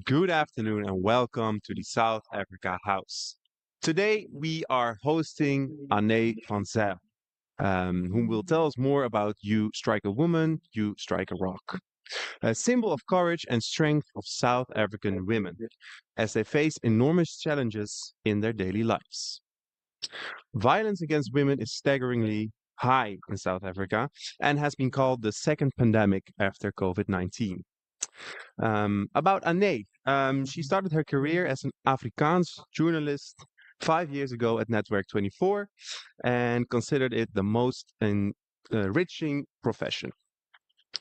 Good afternoon and welcome to the South Africa House. Today we are hosting Anne van Zijl, whom will tell us more about You Strike a Woman, You Strike a Rock, a symbol of courage and strength of South African women as they face enormous challenges in their daily lives. Violence against women is staggeringly high in South Africa and has been called the second pandemic after COVID 19. About Anne. She started her career as an Afrikaans journalist 5 years ago at Network 24 and considered it the most enriching profession.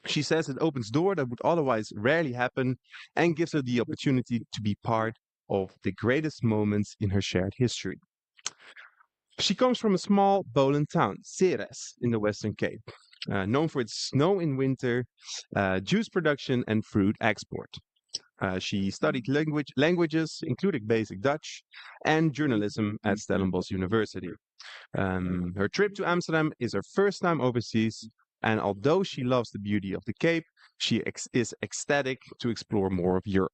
She says it opens doors that would otherwise rarely happen and gives her the opportunity to be part of the greatest moments in her shared history. She comes from a small Boland town, Ceres, in the Western Cape, known for its snow in winter, juice production, and fruit export. She studied languages, including basic Dutch, and journalism at Stellenbosch University. Her trip to Amsterdam is her first time overseas, and although she loves the beauty of the Cape, she is ecstatic to explore more of Europe.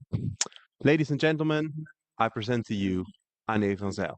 Ladies and gentlemen, I present to you Anne van Zijl.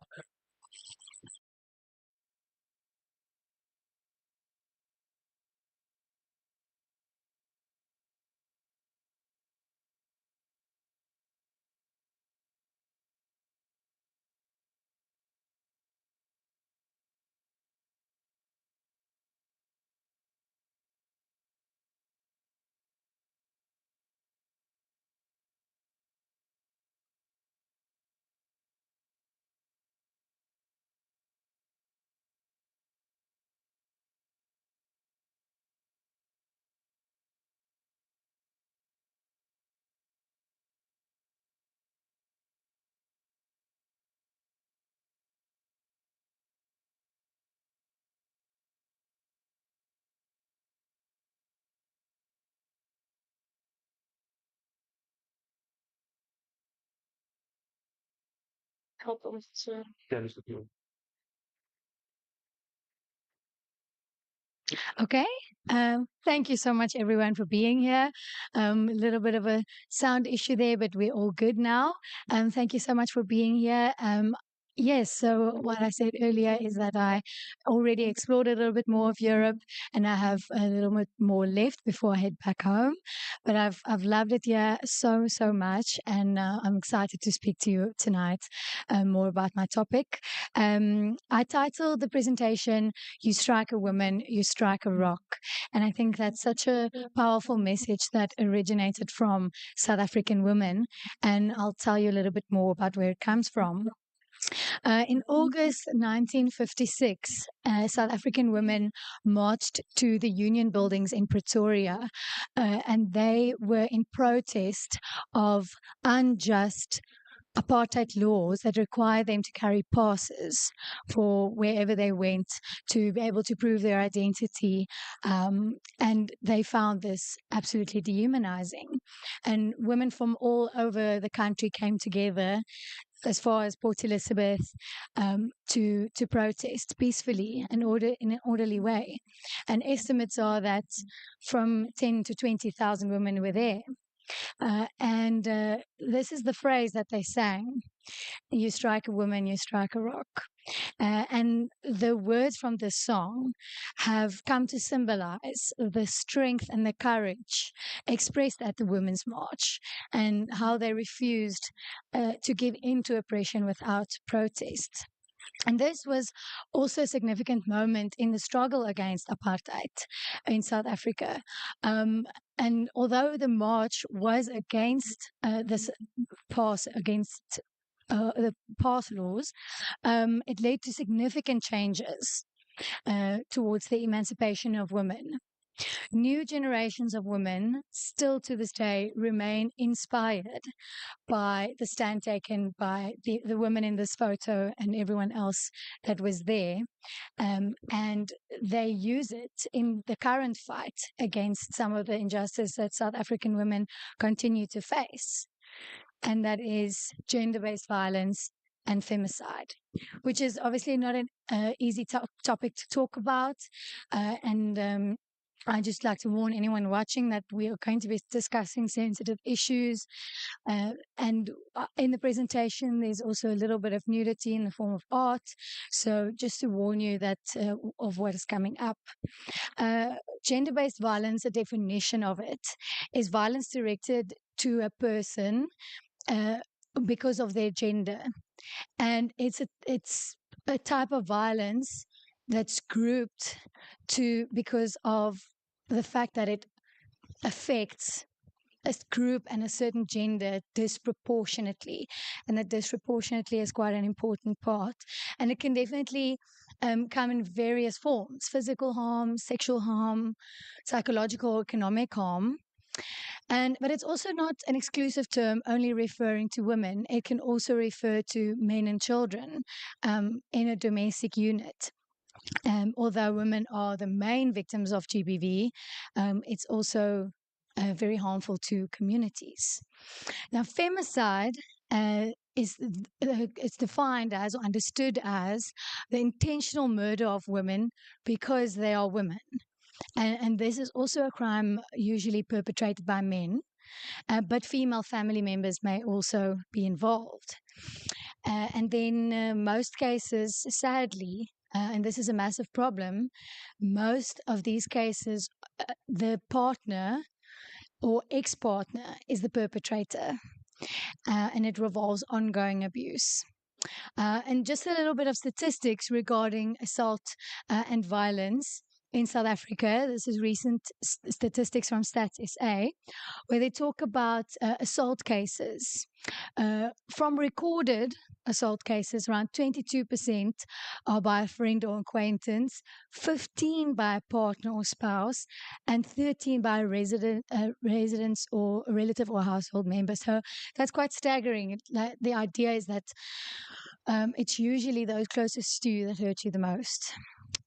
Okay. Thank you so much, everyone, for being here. A little bit of a sound issue there, but we're all good now. Thank you so much for being here. Yes, so what I said earlier is that I already explored a little bit more of Europe, and I have a little bit more left before I head back home. But I've loved it here so much, and I'm excited to speak to you tonight more about my topic. I titled the presentation "You Strike a Woman, You Strike a Rock," and I think that's such a powerful message that originated from South African women. And I'll tell you a little bit more about where it comes from. In August 1956, South African women marched to the Union buildings in Pretoria, and they were in protest of unjust apartheid laws that require them to carry passes for wherever they went to be able to prove their identity. And they found this absolutely dehumanizing. And women from all over the country came together as far as Port Elizabeth to protest peacefully and in an orderly way. And estimates are that from 10 to 20,000 women were there. And this is the phrase that they sang: "You strike a woman, you strike a rock." And the words from this song have come to symbolize the strength and the courage expressed at the Women's March, and how they refused to give in to oppression without protest. And this was also a significant moment in the struggle against apartheid in South Africa. And although the march was against this pass against the pass laws, it led to significant changes towards the emancipation of women. New generations of women still to this day remain inspired by the stand taken by the women in this photo and everyone else that was there. And they use it in the current fight against some of the injustice that South African women continue to face. And that is gender based violence and femicide, which is obviously not an easy topic to talk about. And I just like to warn anyone watching that we are going to be discussing sensitive issues. And in the presentation, there's also a little bit of nudity in the form of art. So just to warn you that of what is coming up. Uh, Gender-based violence, a definition of it, is violence directed to a person uh, because of their gender, and it's a type of violence that's grouped to because of the fact that it affects a group and a certain gender disproportionately, and that disproportionately is quite an important part. And it can definitely come in various forms: physical harm, sexual harm, psychological, economic harm. And but it's also not an exclusive term only referring to women. It can also refer to men and children in a domestic unit. Although women are the main victims of GBV, it's also very harmful to communities. Now, femicide is it's defined as or understood as the intentional murder of women because they are women. And this is also a crime usually perpetrated by men, but female family members may also be involved. And then most cases, sadly, and this is a massive problem, most of these cases, the partner or ex partner is the perpetrator, and it revolves ongoing abuse. And just a little bit of statistics regarding assault and violence in South Africa. This is recent statistics from Stats SA, where they talk about assault cases. From recorded assault cases, around 22% are by a friend or acquaintance, 15 by a partner or spouse, and 13 by a residents or a relative or household member. So that's quite staggering. The idea is that it's usually those closest to you that hurt you the most.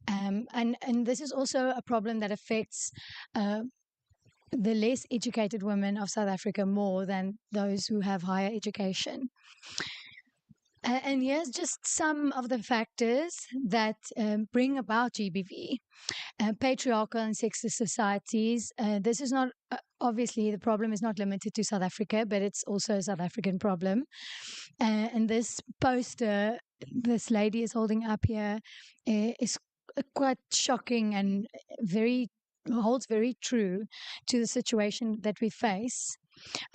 And this is also a problem that affects the less educated women of South Africa more than those who have higher education. And here's just some of the factors that bring about GBV. Patriarchal and sexist societies. This is not, obviously, the problem is not limited to South Africa, but it's also a South African problem. And this poster this lady is holding up here is quite shocking and very holds very true to the situation that we face.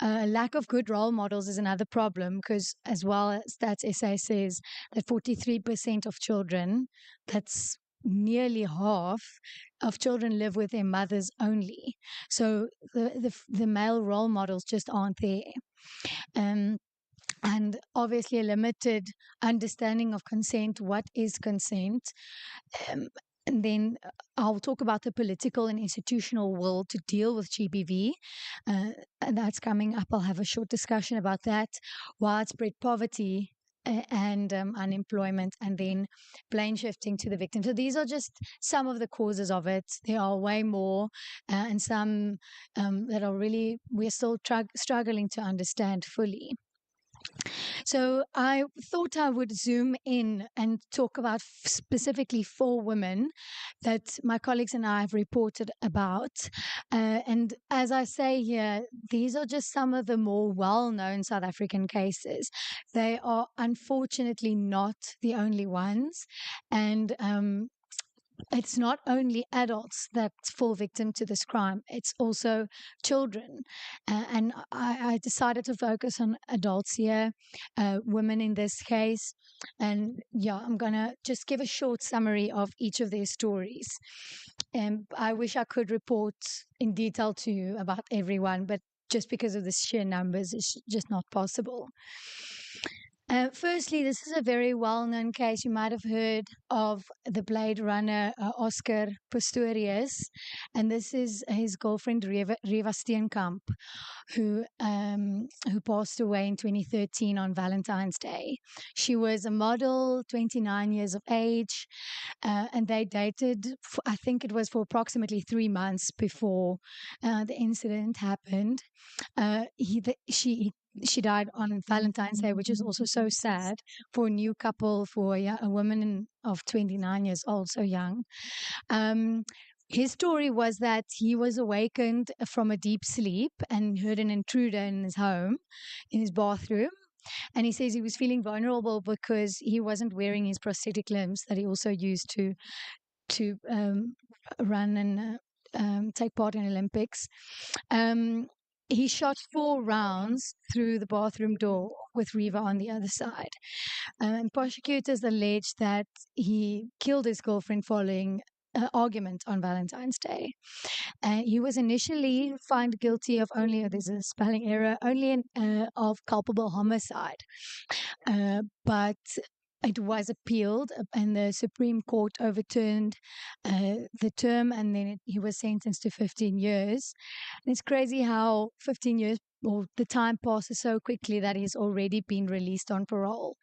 Lack of good role models is another problem because, as well as Stats SA says, that 43% of children, that's nearly half of children, live with their mothers only. So the male role models just aren't there. And obviously a limited understanding of consent. What is consent? And then I'll talk about the political and institutional will to deal with GBV. And that's coming up. I'll have a short discussion about that. Widespread poverty and unemployment, and then blame shifting to the victim. So these are just some of the causes of it. There are way more, and some that are really, we're still struggling to understand fully. So I thought I would zoom in and talk about specifically 4 women that my colleagues and I have reported about. And as I say here, these are just some of the more well-known South African cases. They are unfortunately not the only ones. And it's not only adults that fall victim to this crime, it's also children. And I decided to focus on adults here, women in this case. And yeah, I'm going to just give a short summary of each of their stories. And I wish I could report in detail to you about everyone, but just because of the sheer numbers, it's just not possible. Firstly, this is a very well-known case. You might have heard of the Blade Runner, Oscar Pistorius, and this is his girlfriend Reva Steenkamp, who passed away in 2013 on Valentine's Day. She was a model, 29 years of age, and they dated. I think it was for approximately 3 months before the incident happened. She died on Valentine's Day, which is also so sad for a new couple, for a woman of 29 years old, so young. His story was that he was awakened from a deep sleep and heard an intruder in his home, in his bathroom. And he says he was feeling vulnerable because he wasn't wearing his prosthetic limbs that he also used to run and take part in Olympics. Um, he shot 4 rounds through the bathroom door with Reva on the other side. And prosecutors alleged that he killed his girlfriend following an argument on Valentine's Day. He was initially found guilty of only, there's a spelling error, of culpable homicide. But it was appealed, and the Supreme Court overturned the term, and then he was sentenced to 15 years. And it's crazy how 15 years, or the time passes so quickly, that he's already been released on parole.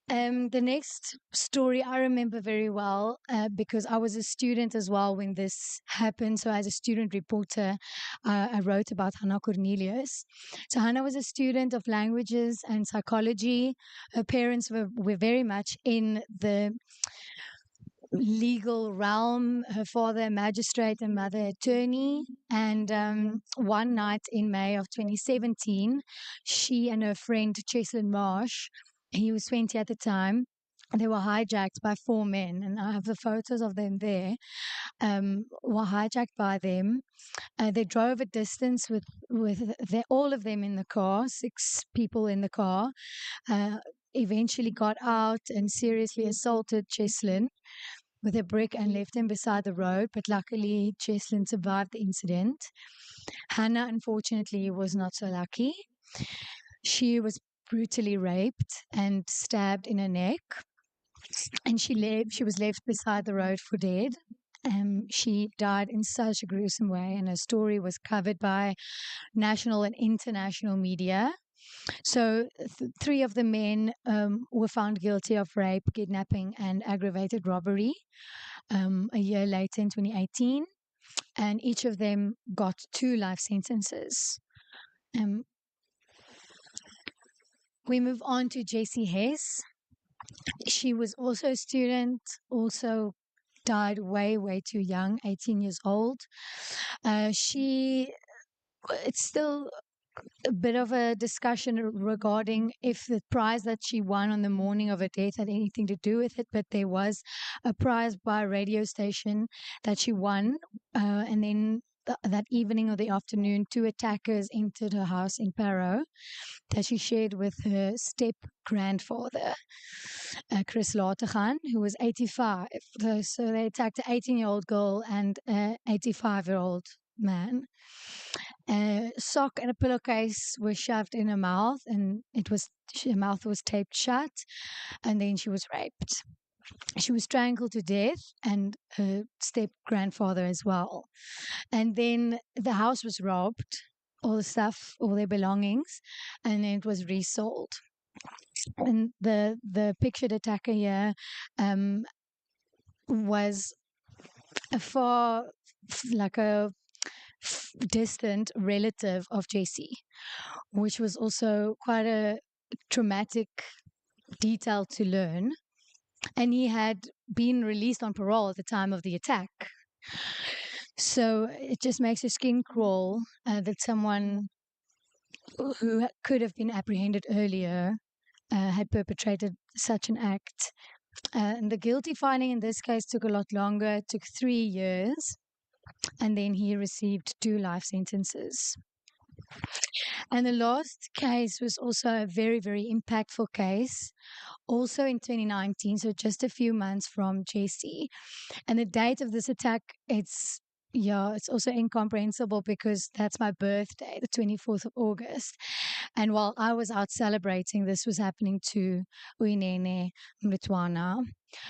The next story I remember very well because I was a student as well when this happened. So, as a student reporter, I wrote about Hannah Cornelius. So, Hannah was a student of languages and psychology. Her parents were very much in the legal realm. Her father, a magistrate, and mother, attorney. And one night in May of 2017, she and her friend, Cheslin Marsh, he was 20 at the time, they were hijacked by 4 men. And I have the photos of them there. Were hijacked by them. They drove a distance with all of them in the car, 6 people in the car. Eventually got out and seriously assaulted Cheslin with a brick and left him beside the road. But luckily, Cheslin survived the incident. Hannah, unfortunately, was not so lucky. She was brutally raped and stabbed in her neck, and she was left beside the road for dead. She died in such a gruesome way, and her story was covered by national and international media. So, 3 of the men were found guilty of rape, kidnapping, and aggravated robbery a year later in 2018, and each of them got 2 life sentences. Um, we move on to Jessie Hess. She was also a student, also died way, way too young, 18 years old. It's still a bit of a discussion regarding if the prize that she won on the morning of her death had anything to do with it, but there was a prize by a radio station that she won, and then that evening or the afternoon, 2 attackers entered her house in Parow that she shared with her step grandfather, Chris Lategan, who was 85. So they attacked an 18-year-old girl and an 85-year-old man. A sock and a pillowcase were shoved in her mouth, and her mouth was taped shut, and then she was raped. She was strangled to death, and her step grandfather as well. And then the house was robbed, all the stuff, all their belongings, and then it was resold. And the pictured attacker here was a far, like a distant relative of Jessie, which was also quite a traumatic detail to learn. And he had been released on parole at the time of the attack. So it just makes your skin crawl that someone who could have been apprehended earlier had perpetrated such an act. And the guilty finding in this case took a lot longer. It took 3 years. And then he received 2 life sentences. And the last case was also a very, very impactful case, also in 2019, so just a few months from Jessie. And the date of this attack, it's also incomprehensible because that's my birthday, the 24th of August. And while I was out celebrating, this was happening to Uyinene Mlitwana.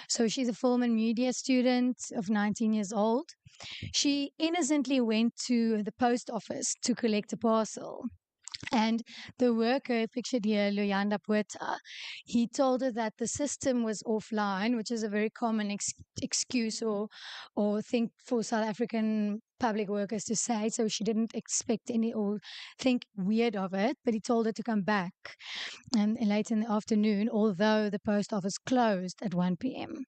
So she's a film and media student of 19 years old. She innocently went to the post office to collect a parcel. And the worker, pictured here, Luyanda Puerta, he told her that the system was offline, which is a very common excuse or thing for South African public workers to say. So she didn't expect any or think weird of it. But he told her to come back late in the afternoon, although the post office closed at 1 p.m.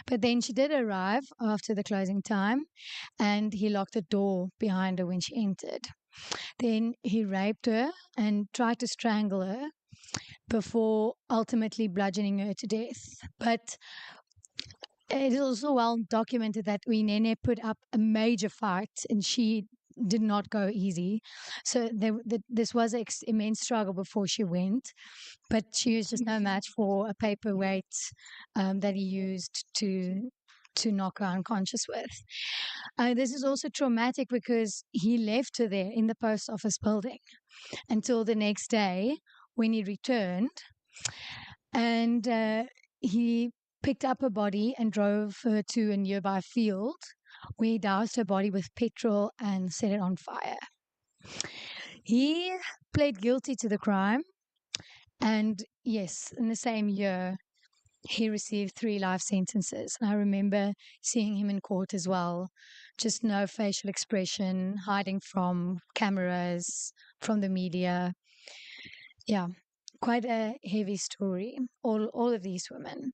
But then she did arrive after the closing time, and he locked the door behind her when she entered. Then he raped her and tried to strangle her before ultimately bludgeoning her to death. But it is also well documented that Uyinene put up a major fight and she did not go easy. So this was an immense struggle before she went, but she was just no match for a paperweight that he used to knock her unconscious with. This is also traumatic because he left her there in the post office building until the next day when he returned, and he picked up her body and drove her to a nearby field where he doused her body with petrol and set it on fire. He pled guilty to the crime, and yes, in the same year, he received 3 life sentences. And I remember seeing him in court as well. Just no facial expression, hiding from cameras, from the media. Yeah, quite a heavy story, all of these women.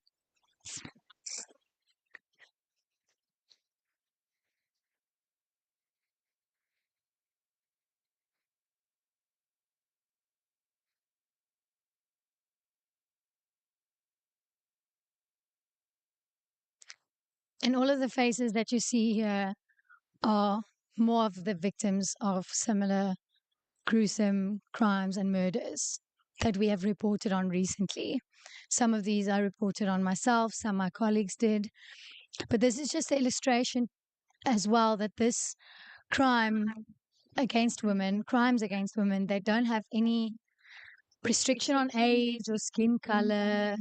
And all of the faces that you see here are more of the victims of similar gruesome crimes and murders that we have reported on recently. Some of these I reported on myself, some my colleagues did. But this is just an illustration as well that this crimes against women, they don't have any restriction on age or skin color.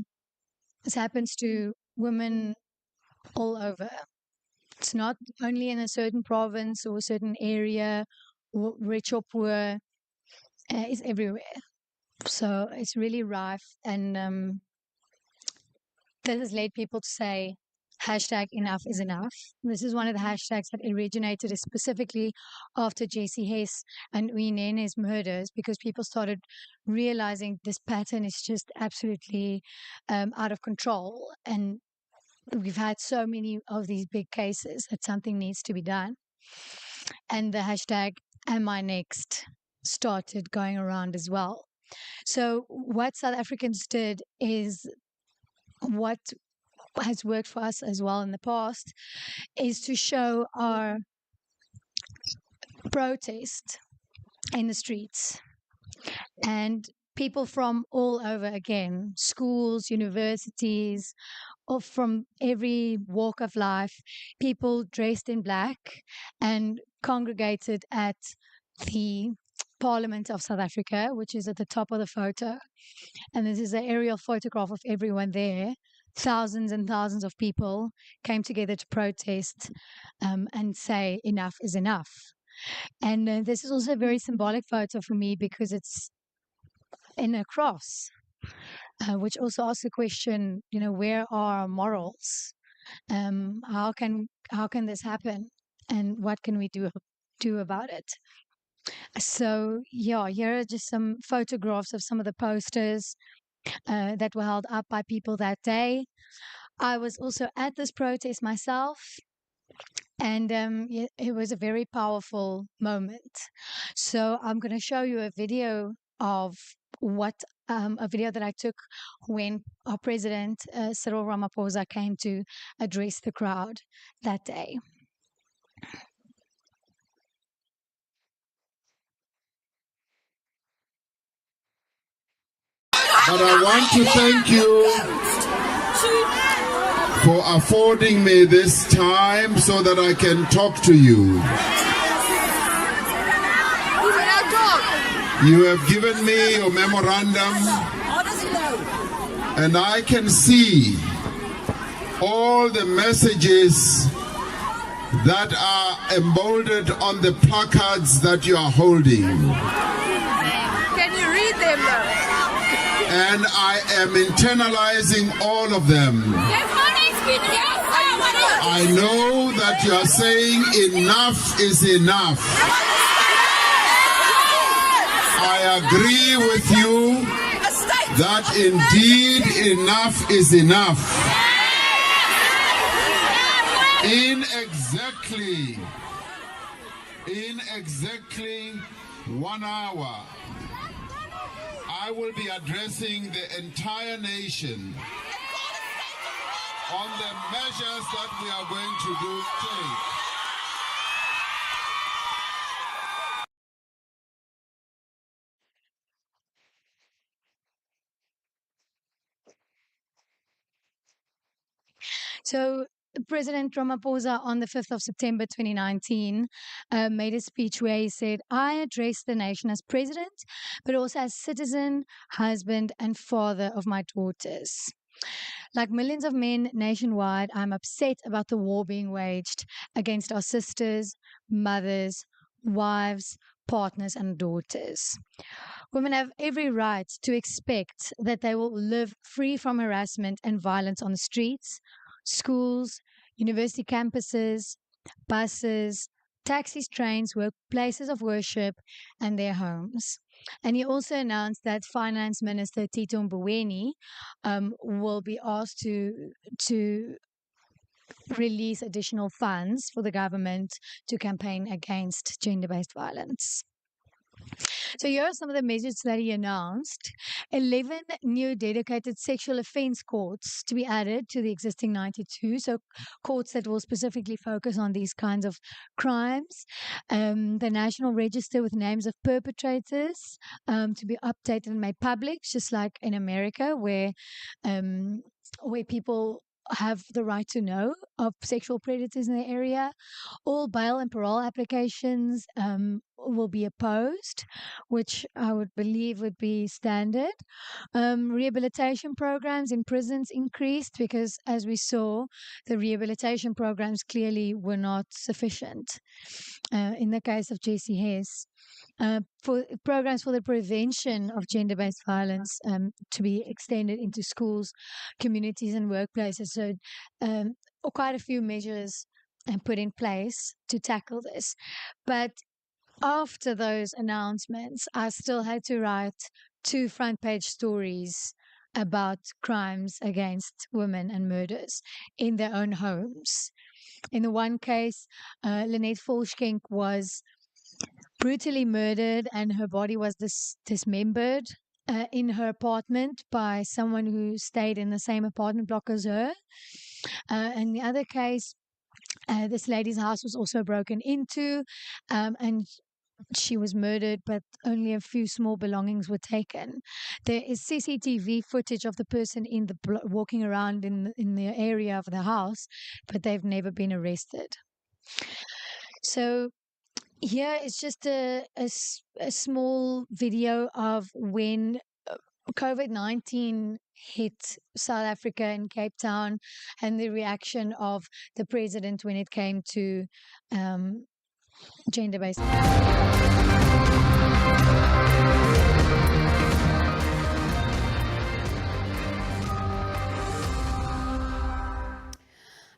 This happens to women all over. It's not only in a certain province or a certain area, or rich or poor. It's everywhere. So it's really rife, and this has led people to say hashtag enough is enough. This is one of the hashtags that originated specifically after Jessie Hess and Uyinene's murders, because people started realizing this pattern is just absolutely out of control. And we've had so many of these big cases that something needs to be done. And the hashtag am I next started going around as well. So what South Africans did is what has worked for us as well in the past is to show our protest in the streets, and people from all over, again, schools, universities, or from every walk of life, people dressed in black and congregated at the Parliament of South Africa, which is at the top of the photo. And this is an aerial photograph of everyone there. Thousands and thousands of people came together to protest and say enough is enough. And this is also a very symbolic photo for me because it's in a cross, which also asks the question, where are our morals? How can this happen? And what can we do about it? So, yeah, here are just some photographs of some of the posters that were held up by people that day. I was also at this protest myself, and it was a very powerful moment. So I'm going to show you a video of a video that I took when our president, Cyril Ramaphosa, came to address the crowd that day. But I want to thank you for affording me this time so that I can talk to you. You have given me your memorandum, and I can see all the messages that are emboldened on the placards that you are holding. read them though. And I am internalizing all of them. I know that you are saying enough is enough. I agree with you that indeed enough is enough. In exactly 1 hour, I will be addressing the entire nation on the measures that we are going to take. So President Ramaphosa on the 5th of September 2019 made a speech where he said, I address the nation as president, but also as citizen, husband, and father of my daughters. Like millions of men nationwide, I'm upset about the war being waged against our sisters, mothers, wives, partners, and daughters. Women have every right to expect that they will live free from harassment and violence on the streets, schools, university campuses, buses, taxis, trains, workplaces of worship, and their homes. And he also announced that Finance Minister Tito Mboweni will be asked to release additional funds for the government to campaign against gender-based violence. So here are some of the measures that he announced. 11 new dedicated sexual offence courts to be added to the existing 92. So courts that will specifically focus on these kinds of crimes. The National Register with names of perpetrators to be updated and made public, just like in America, where people have the right to know of sexual predators in the area. All bail and parole applications will be opposed, which I would believe would be standard. Rehabilitation programs in prisons increased because, as we saw, the rehabilitation programs clearly were not sufficient. In the case of Jessie Hess, for programs for the prevention of gender-based violence to be extended into schools, communities, and workplaces. So quite a few measures put in place to tackle this. But after those announcements, I still had to write 2 front-page stories about crimes against women and murders in their own homes. In the one case, Lynette Volschenk was brutally murdered and her body was dismembered in her apartment by someone who stayed in the same apartment block as her. In the other case, this lady's house was also broken into and she was murdered, but only a few small belongings were taken. There is CCTV footage of the person walking around in the area of the house, but they've never been arrested. So here is just a small video of when COVID-19 hit South Africa and Cape Town and the reaction of the president when it came to gender-based.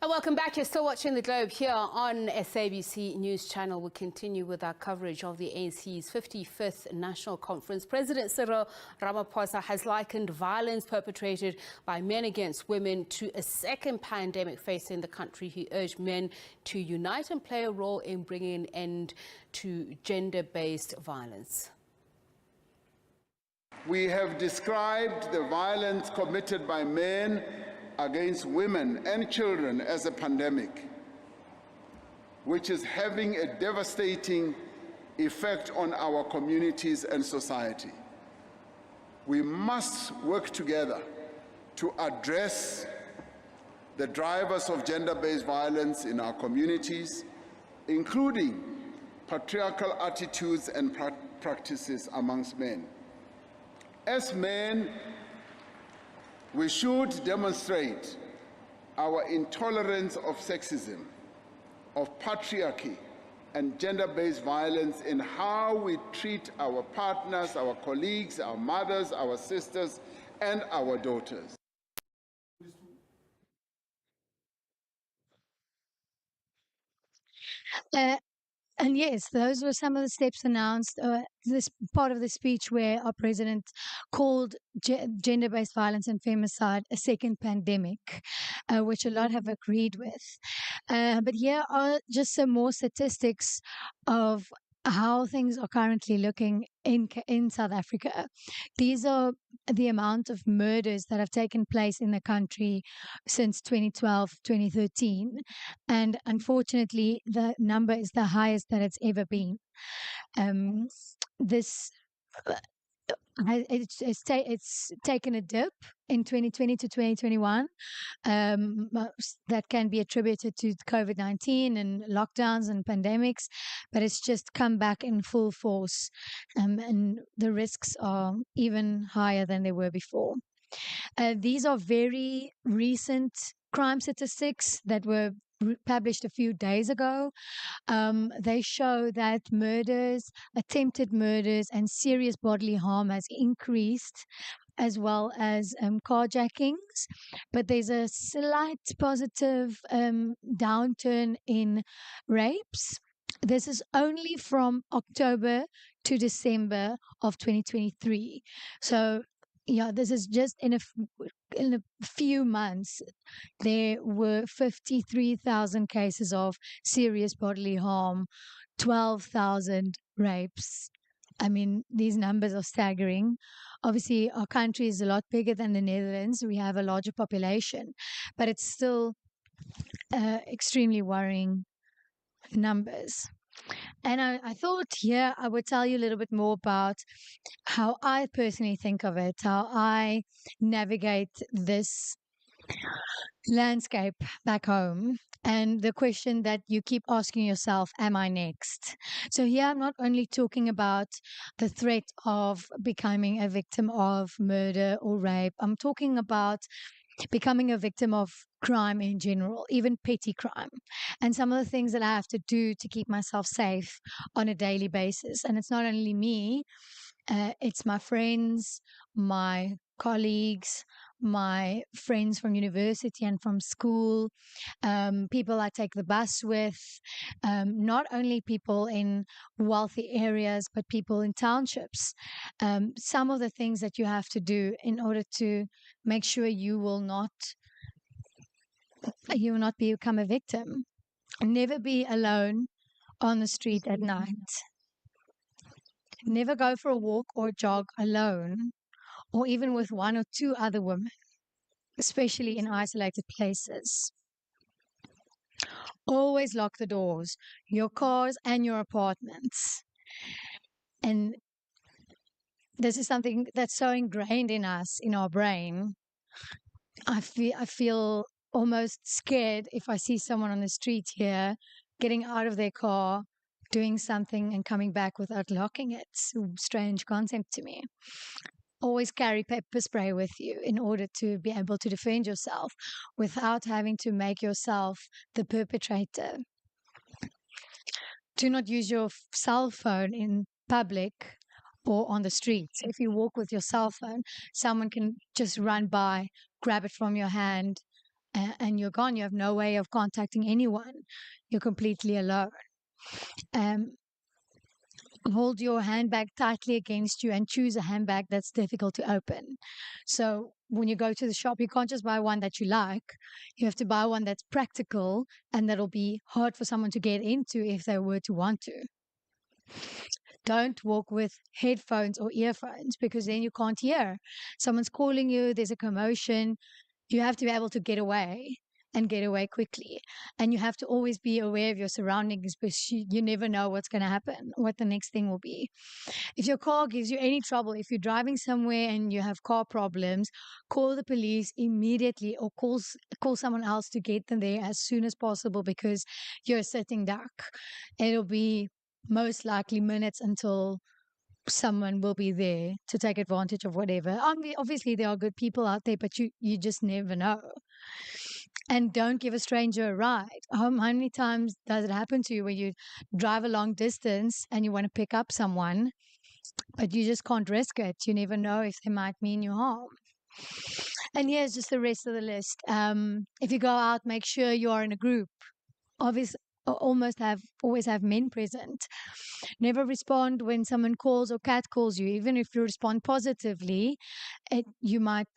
Welcome back. You're still watching The Globe here on SABC News Channel. We'll continue with our coverage of the ANC's 55th National Conference. President Cyril Ramaphosa has likened violence perpetrated by men against women to a second pandemic facing the country. He urged men to unite and play a role in bringing an end to gender-based violence. We have described the violence committed by men against women and children as a pandemic, which is having a devastating effect on our communities and society. We must work together to address the drivers of gender-based violence in our communities, including patriarchal attitudes and practices amongst men. As men, we should demonstrate our intolerance of sexism, of patriarchy, and gender-based violence in how we treat our partners, our colleagues, our mothers, our sisters, and our daughters. Uh, And yes, those were some of the steps announced. This part of the speech where our president called gender based violence and femicide a second pandemic, which a lot have agreed with. But here are just some more statistics of how things are currently looking in South Africa. These are the amount of murders that have taken place in the country since 2012, 2013. And unfortunately, the number is the highest that it's ever been. This it's taken a dip in 2020 to 2021. That can be attributed to COVID-19 and lockdowns and pandemics, but it's just come back in full force, and the risks are even higher than they were before. These are very recent crime statistics that were published a few days ago. They show that murders, attempted murders, and serious bodily harm has increased, as well as carjackings. But there's a slight positive downturn in rapes. This is only from October to December of 2023. So, yeah, this is just in a few months, there were 53,000 cases of serious bodily harm, 12,000 rapes. I mean, these numbers are staggering. Obviously, our country is a lot bigger than the Netherlands. We have a larger population, but it's still extremely worrying numbers. And I thought here I would tell you a little bit more about how I personally think of it, how I navigate this landscape back home, and the question that you keep asking yourself, am I next? So here I'm not only talking about the threat of becoming a victim of murder or rape, I'm talking about becoming a victim of crime in general, even petty crime, and some of the things that I have to do to keep myself safe on a daily basis. And it's not only me, it's my friends, my colleagues, my friends from university and from school, people I take the bus with, not only people in wealthy areas, but people in townships. Some of the things that you have to do in order to make sure you will not become a victim. Never be alone on the street at night. Never go for a walk or jog alone, or even with one or two other women, especially in isolated places. Always lock the doors, your cars and your apartments. And this is something that's so ingrained in us, in our brain. I feel almost scared if I see someone on the street here getting out of their car, doing something and coming back without locking it. It's a strange concept to me. Always carry pepper spray with you in order to be able to defend yourself without having to make yourself the perpetrator. Do not use your cell phone in public or on the streets. If you walk with your cell phone, someone can just run by, grab it from your hand, and you're gone. You have no way of contacting anyone. You're completely alone. Hold your handbag tightly against you and choose a handbag that's difficult to open. So when you go to the shop, you can't just buy one that you like. You have to buy one that's practical and that'll be hard for someone to get into if they were to want to. Don't walk with headphones or earphones because then you can't hear. Someone's calling you, there's a commotion. You have to be able to get away and get away quickly. And you have to always be aware of your surroundings because you never know what's going to happen, what the next thing will be. If your car gives you any trouble, if you're driving somewhere and you have car problems, call the police immediately or call someone else to get them there as soon as possible because you're sitting duck. It'll be most likely minutes until someone will be there to take advantage of whatever. Obviously, there are good people out there, but you just never know. And don't give a stranger a ride. How many times does it happen to you where you drive a long distance and you want to pick up someone, but you just can't risk it? You never know if they might mean you harm. And here's just the rest of the list. If you go out, make sure you are in a group. Obviously, always have men present. Never respond when someone calls or cat calls you. Even if you respond positively, you might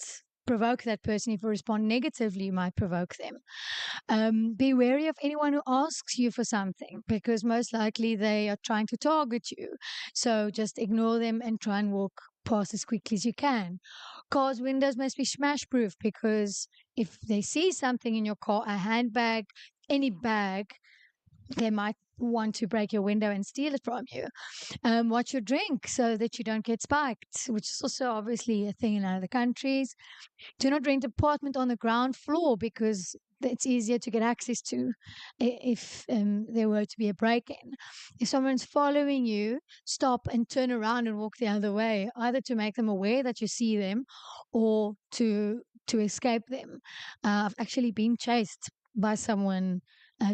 provoke that person. If you respond negatively, you might provoke them. Be wary of anyone who asks you for something, because most likely they are trying to target you. So just ignore them and try and walk past as quickly as you can. Cars' windows must be smash proof, because if they see something in your car, a handbag, any bag, they might want to break your window and steal it from you. Watch your drink so that you don't get spiked, which is also obviously a thing in other countries. Do not rent an apartment on the ground floor, because it's easier to get access to if there were to be a break-in. If someone's following you, stop and turn around and walk the other way, either to make them aware that you see them or to escape them. I've actually been chased by someone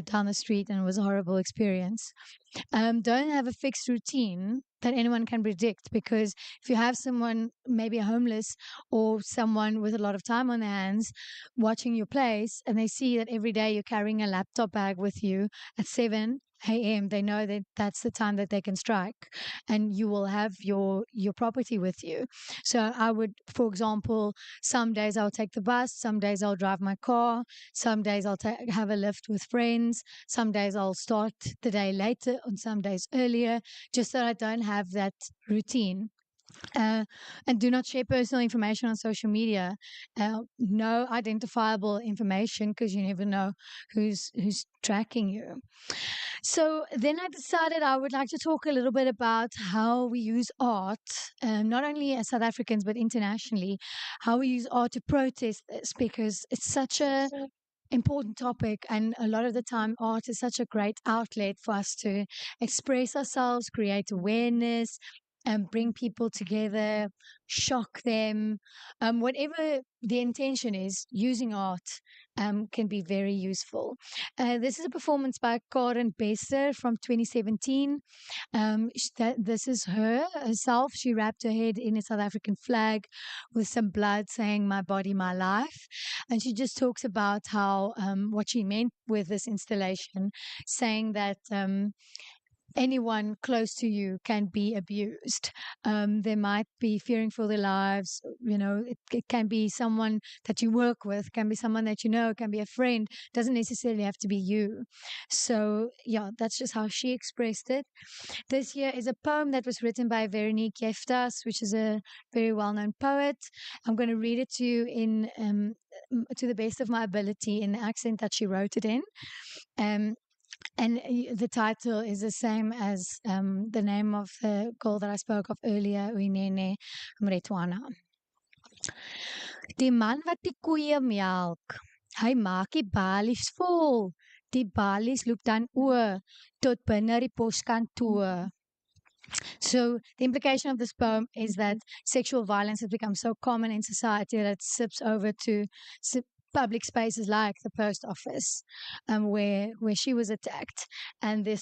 down the street, and it was a horrible experience. Don't have a fixed routine that anyone can predict, because if you have someone, maybe a homeless or someone with a lot of time on their hands, watching your place, and they see that every day you're carrying a laptop bag with you at 7 a.m., they know that that's the time that they can strike, and you will have your property with you. So I would, for example, some days I'll take the bus, some days I'll drive my car, some days I'll have a lift with friends, some days I'll start the day later, on some days earlier, just so I don't have that routine. And do not share personal information on social media. No identifiable information, because you never know who's tracking you. So then I decided I would like to talk a little bit about how we use art, not only as South Africans but internationally, how we use art to protest this, because it's such a important topic, and a lot of the time art is such a great outlet for us to express ourselves, create awareness, and bring people together, shock them. Whatever the intention is, using art can be very useful. This is a performance by Karen Besser from 2017. This is her herself. She wrapped her head in a South African flag with some blood, saying "My body, my life," and she just talks about how what she meant with this installation, saying that anyone close to you can be abused. They might be fearing for their lives. It can be someone that you work with, can be someone that you know, can be a friend. Doesn't necessarily have to be you. So yeah, that's just how she expressed it. This here is a poem that was written by Veronique Jeftas, which is a very well-known poet. I'm going to read it to you in to the best of my ability in the accent that she wrote it in. And the title is the same as the name of the girl that I spoke of earlier, Uinene Mretwana. Die man wat die koeie melk, hy maak die balies vol. Die balies loop dan oor tot binne die poskantoor. So the implication of this poem is that sexual violence has become so common in society that it sips over to public spaces like the post office, where she was attacked, and the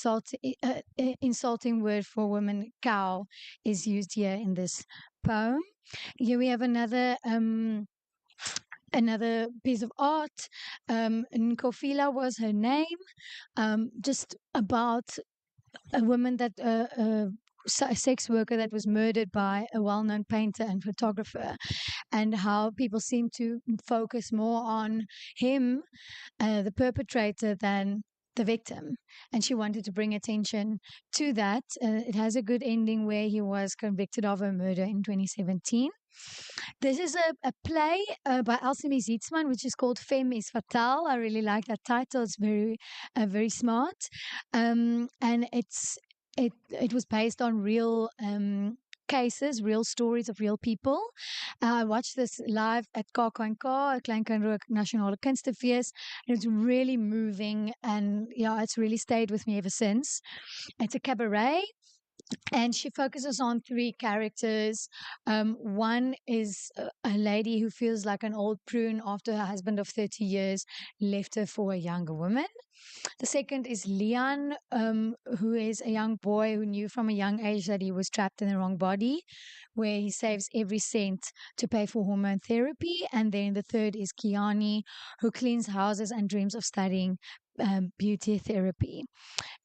insulting word for woman, cow, is used here in this poem. Here we have another piece of art. Nkofila was her name, just about a woman that a sex worker that was murdered by a well-known painter and photographer, and how people seem to focus more on him, the perpetrator, than the victim. And she wanted to bring attention to that. It has a good ending where he was convicted of a murder in 2017. This is a play by Elsimi Zietsman, which is called Femme is Fatale. I really like that title. It's very smart. And it was based on real cases, real stories of real people. I watched this live at KAK&K, Kleinkundige Nasionale Kunstefees, and it's really moving, and yeah, it's really stayed with me ever since. It's a cabaret. And she focuses on three characters. One is a lady who feels like an old prune after her husband of 30 years left her for a younger woman. The second is Leon, who is a young boy who knew from a young age that he was trapped in the wrong body, where he saves every cent to pay for hormone therapy. And then the third is Kiani, who cleans houses and dreams of studying beauty therapy.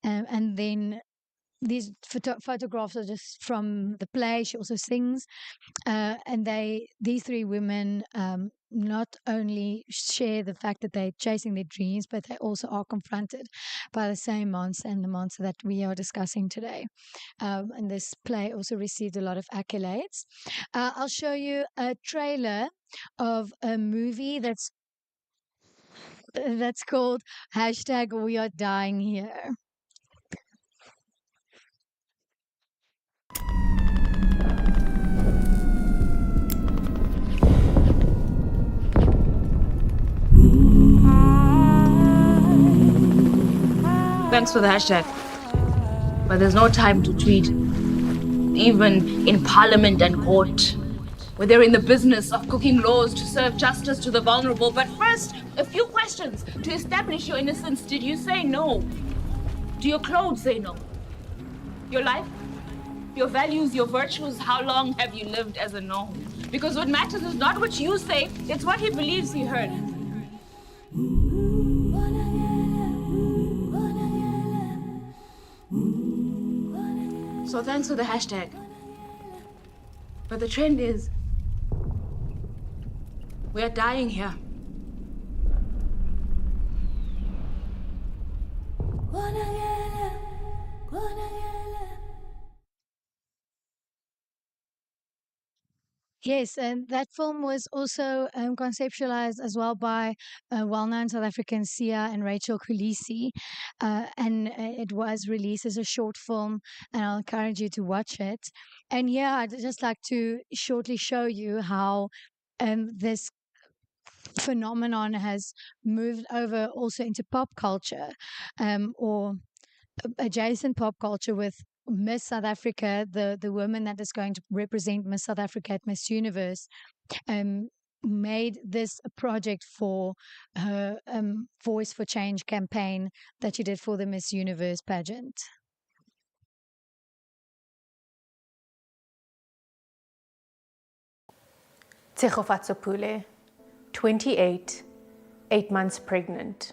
And then these photographs are just from the play. She also sings, and these three women not only share the fact that they're chasing their dreams, but they also are confronted by the same monster and the monster that we are discussing today. And this play also received a lot of accolades. I'll show you a trailer of a movie that's called #We Are Dying Here. Thanks for the hashtag. But there's no time to tweet. Even in parliament and court, where they're in the business of cooking laws to serve justice to the vulnerable. But first, a few questions to establish your innocence. Did you say no? Do your clothes say no? Your life? Your values, your virtues? How long have you lived as a no? Because what matters is not what you say, it's what he believes he heard. So thanks for the hashtag. But the trend is, we are dying here. Yes, and that film was also conceptualized as well by well-known South African Sia and Rachel Kulisi, and it was released as a short film, and I'll encourage you to watch it. And yeah, I'd just like to shortly show you how this phenomenon has moved over also into pop culture, or adjacent pop culture with Miss South Africa, the woman that is going to represent Miss South Africa at Miss Universe, um, made this a project for her Voice for Change campaign that she did for the Miss Universe pageant. Tsegofatsopule, 28, 8 months pregnant,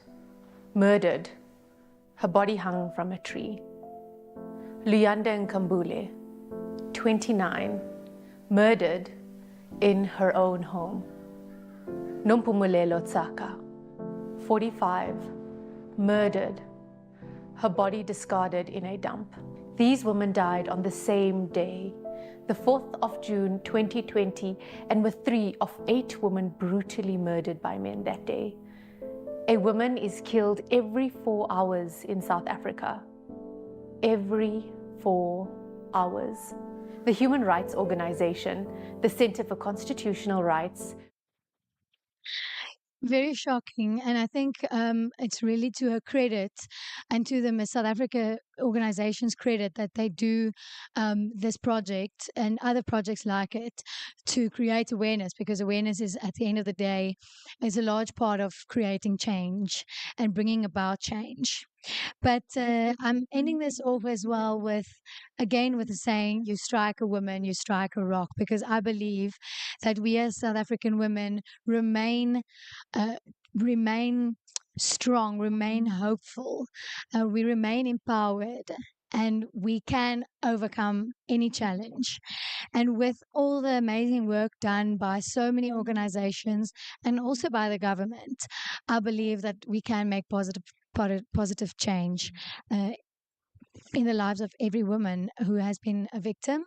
murdered, her body hung from a tree. Luyanda Nkambule, 29, murdered in her own home. Nompumulelo Tsaka, 45, murdered, her body discarded in a dump. These women died on the same day, the 4th of June 2020, and were 3 of 8 women brutally murdered by men that day. A woman is killed every 4 hours in South Africa. Every 4 hours. The human rights organization, the Center for Constitutional Rights, Very shocking. And I think it's really to her credit and to the Miss South Africa organization's credit that they do this project and other projects like it to create awareness, because awareness is, at the end of the day, is a large part of creating change and bringing about change. But I'm ending this off as well with, again, with the saying, you strike a woman, you strike a rock, because I believe that we as South African women remain strong, remain hopeful, we remain empowered, and we can overcome any challenge. And with all the amazing work done by so many organizations and also by the government, I believe that we can make positive change in the lives of every woman who has been a victim,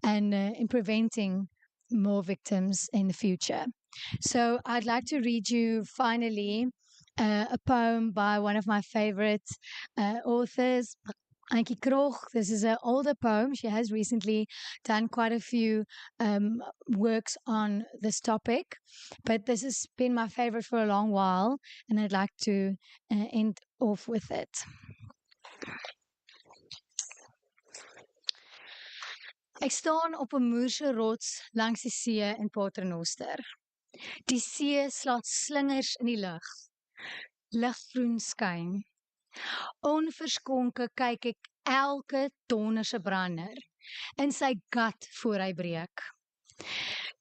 and in preventing more victims in the future. So I'd like to read you finally a poem by one of my favorite authors, Ankie Krog. This is an older poem. She has recently done quite a few works on this topic, but this has been my favorite for a long while, and I'd like to end off with it. Ek staan op 'n moerse rots langs die see in Paternoster. Die see slaat slingers in die lug. Liggroen skyn. Onverskonke kyk ek elke donderse brander in sy gat voor hy breek.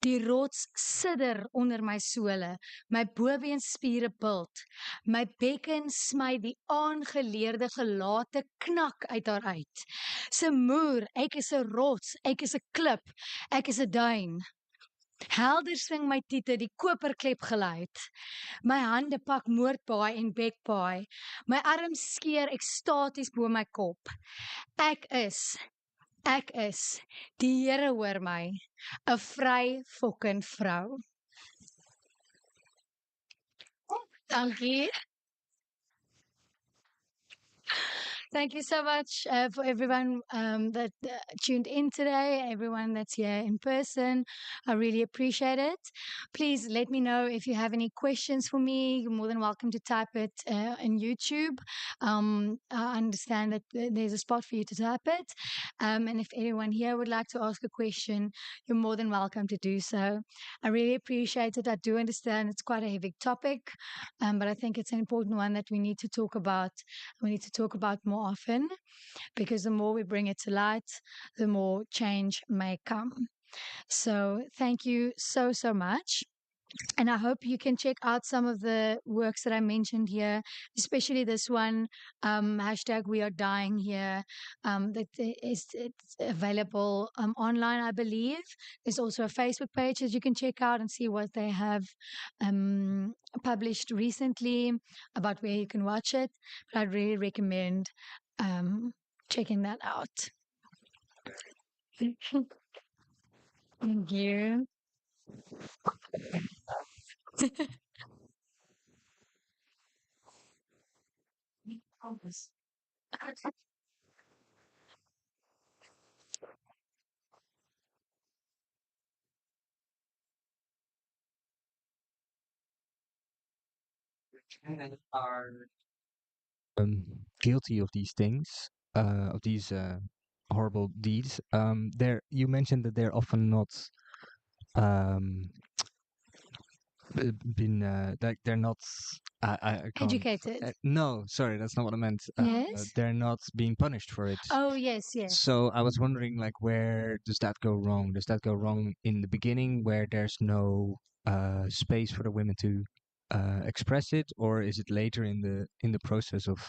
Die rots sidder onder my sole, my bobeenspiere bult, my bekken smy die aangeleerde gelate knak uit haar uit. Se moer, ek is 'n rots, ek is 'n klip, ek is 'n duin. Helder swing my tiete die koperklep geluid. My hande pak moordpaai en bekpaai. My arms skeer ekstaties bo my kop. Ek is, die Here hoor my, 'n vry fucking vrou. Dankie. Thank you so much for everyone that tuned in today, everyone that's here in person. I really appreciate it. Please let me know if you have any questions for me. You're more than welcome to type it in YouTube. I understand that there's a spot for you to type it. And if anyone here would like to ask a question, you're more than welcome to do so. I really appreciate it. I do understand it's quite a heavy topic, but I think it's an important one that we need to talk about. We need to talk about more often, because the more we bring it to light, the more change may come. So thank you so much. And I hope you can check out some of the works that I mentioned here, especially this one, hashtag We Are Dying Here. It's available online, I believe. There's also a Facebook page that you can check out and see what they have published recently about where you can watch it. But I'd really recommend checking that out. Thank you. Are guilty of these things, of these horrible deeds. There, you mentioned that they're often not um, been like they're not. I can't. Educated. No, sorry, that's not what I meant. Yes. They're not being punished for it. Oh, yes. So I was wondering, like, where does that go wrong? Does that go wrong in the beginning, where there's no space for the women to express it, or is it later in the process of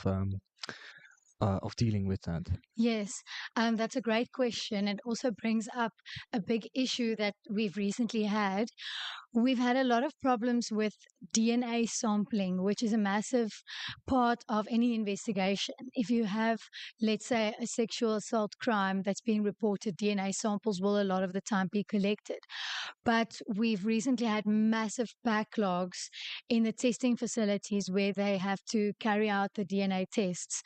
dealing with that? Yes, that's a great question. It also brings up a big issue that we've recently had. We've had a lot of problems with DNA sampling, which is a massive part of any investigation. If you have, let's say, a sexual assault crime that's being reported, DNA samples will a lot of the time be collected. But we've recently had massive backlogs in the testing facilities where they have to carry out the DNA tests.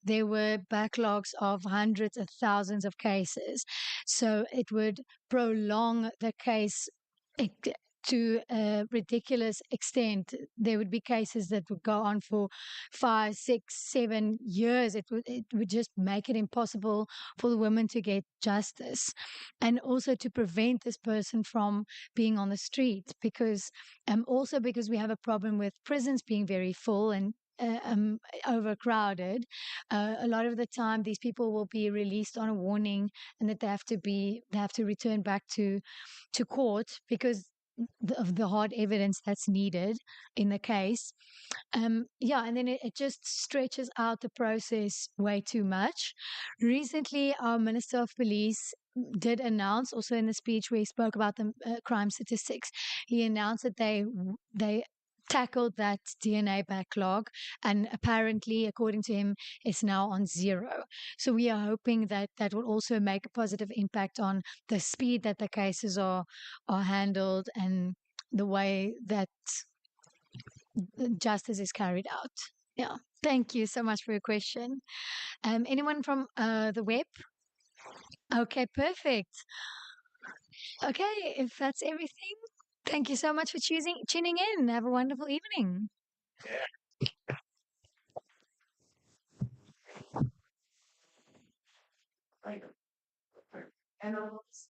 There were backlogs of hundreds of thousands of cases. So it would prolong the case to a ridiculous extent. There would be cases that would go on for 5, 6, 7 years. It would just make it impossible for the women to get justice, and also to prevent this person from being on the street, because also because we have a problem with prisons being very full and overcrowded. A lot of the time these people will be released on a warning, and that they have to return back to court because of the hard evidence that's needed in the case. And then it just stretches out the process way too much. Recently, our Minister of Police did announce, also in the speech where he spoke about the crime statistics, he announced that they tackled that DNA backlog, and apparently, according to him, is now on 0. So we are hoping that that will also make a positive impact on the speed that the cases are handled and the way that justice is carried out. Yeah. Thank you so much for your question. Anyone from the web? Okay, perfect. Okay, if that's everything, thank you so much for tuning in. Have a wonderful evening. And